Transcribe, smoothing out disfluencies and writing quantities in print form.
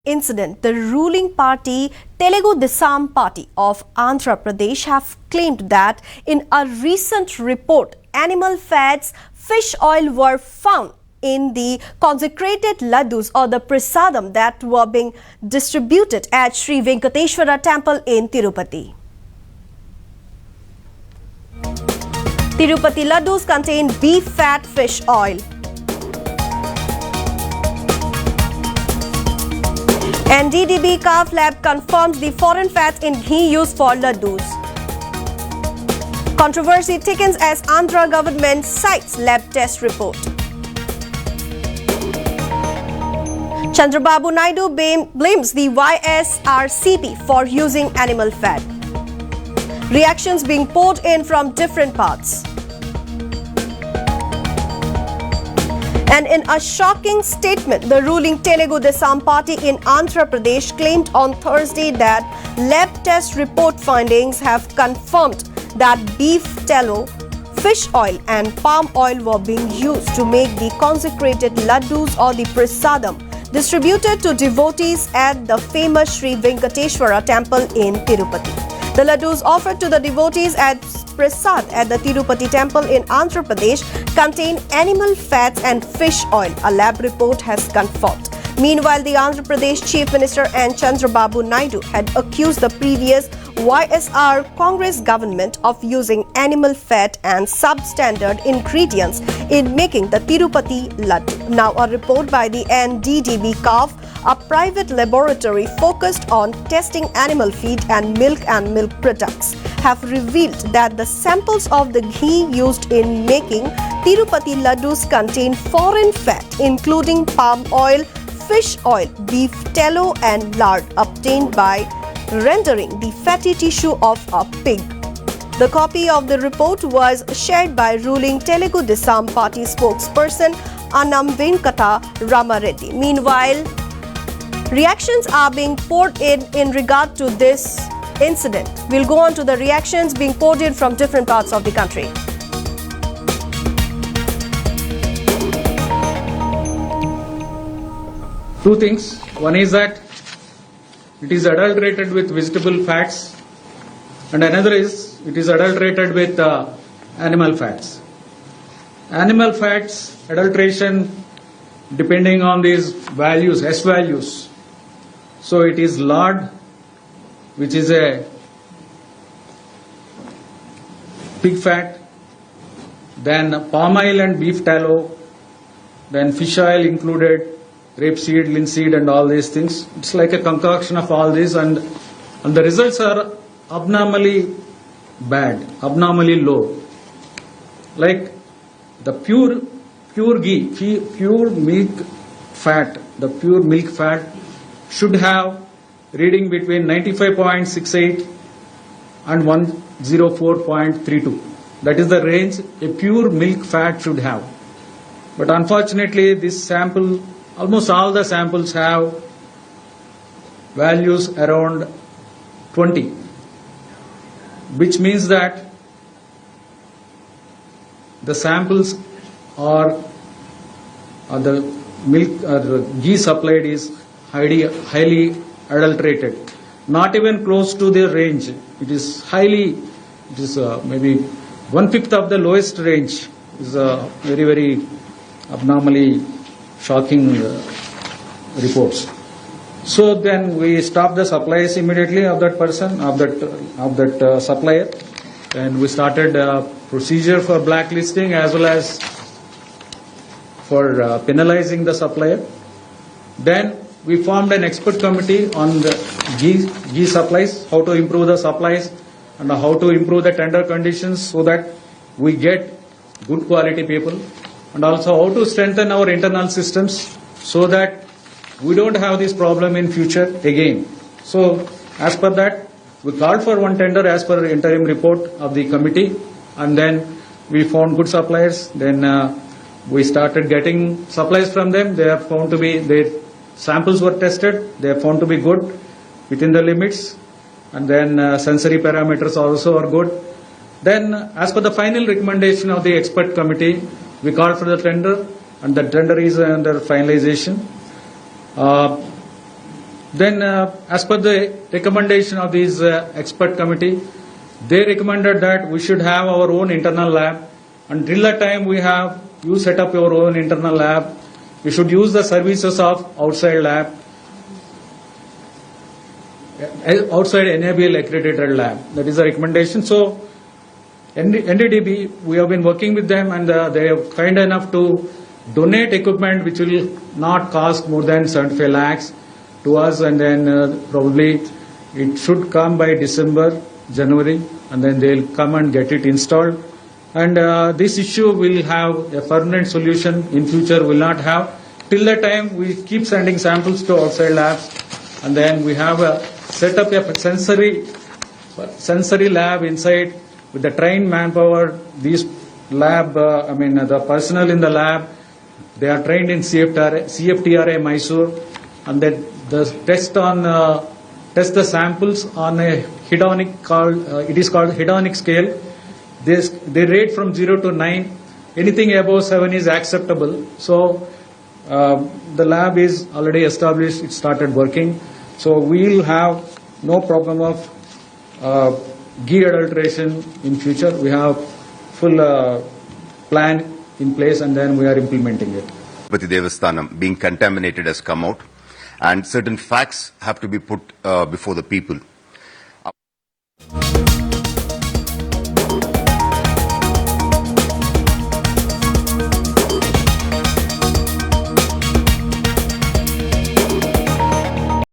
incident, the ruling party Telugu Desam Party of Andhra Pradesh have claimed that in a recent report, animal fats, fish oil were found in the consecrated laddus or the prasadam that were being distributed at Sri Venkateshwara temple in Tirupati. Tirupati laddus contain beef fat fish oil. NDDB calf lab confirms the foreign fats in ghee used for laddus. Controversy thickens as Andhra government cites lab test report. Chandrababu Naidu blames the YSRCP for using animal fat. Reactions being poured in from different parts. And in a shocking statement, the ruling Telugu Desam Party in Andhra Pradesh claimed on Thursday that lab test report findings have confirmed that beef tallow, fish oil and palm oil were being used to make the consecrated laddus or the prasadam distributed to devotees at the famous Sri Venkateshwara temple in Tirupati. The laddus offered to the devotees at Prasad at the Tirupati temple in Andhra Pradesh contain animal fats and fish oil, a lab report has confirmed. Meanwhile, the Andhra Pradesh Chief Minister and Chandrababu Naidu had accused the previous YSR Congress government of using animal fat and substandard ingredients in making the Tirupati laddu. Now, a report by the NDDB calf, a private laboratory focused on testing animal feed and milk products, have revealed that the samples of the ghee used in making Tirupati laddus contain foreign fat, including palm oil, fish oil, beef tallow and lard obtained by rendering the fatty tissue of a pig. The copy of the report was shared by ruling Telugu Desam Party spokesperson Annam Venkata Ramareddy. Meanwhile, reactions are being poured in regard to this incident. We'll go on to the reactions being poured in from different parts of the country. Two things. One is that it is adulterated with vegetable fats, and another is it is adulterated with animal fats. Animal fats adulteration depending on these values, S values. So it is lard, which is a pig fat, then palm oil and beef tallow, then fish oil included, rapeseed, linseed and all these things. It's like a concoction of all these, and the results are abnormally bad, abnormally low. Like the pure ghee, pure milk fat, the pure milk fat should have reading between 95.68 and 104.32. That is the range a pure milk fat should have. But unfortunately, this sample, almost all the samples have values around 20, which means that the samples or the milk or the ghee supplied is highly adulterated, not even close to the range. It is maybe 1/5 of the lowest range. Is very abnormally shocking reports. So then we stopped the supplies immediately of that person, of that supplier, and we started a procedure for blacklisting as well as for penalizing the supplier. Then we formed an expert committee on the ghee supplies, how to improve the supplies and how to improve the tender conditions so that we get good quality people, and also how to strengthen our internal systems so that we don't have this problem in future again. So as per that, we called for one tender as per interim report of the committee, and then we found good suppliers. Then we started getting supplies from them. They are found to be, their samples were tested. They are found to be good within the limits, and then sensory parameters also are good. Then as per the final recommendation of the expert committee, we called for the tender, and the tender is under finalization. Then, as per the recommendation of this expert committee, they recommended that we should have our own internal lab. Until that time, you set up your own internal lab. You should use the services of outside lab, outside NABL accredited lab. That is the recommendation. So, NDDB, we have been working with them, and they are kind enough to donate equipment which will not cost more than 75 lakhs to us, and then probably it should come by December, January, and then they'll come and get it installed. And this issue will have a permanent solution. In future, will not have. Till that time, we keep sending samples to outside labs, and then we have set up a sensory lab inside with the trained manpower. These lab, the personnel in the lab, they are trained in CFTRA Mysore, and then the test the samples on a hedonic it is called hedonic scale. They rate from 0 to 9. Anything above 7 is acceptable. So the lab is already established. It started working. So we will have no problem of ghee adulteration in future. We have full plan in place, and then we are implementing it. Tirupati Devasthanam being contaminated has come out, and certain facts have to be put before the people.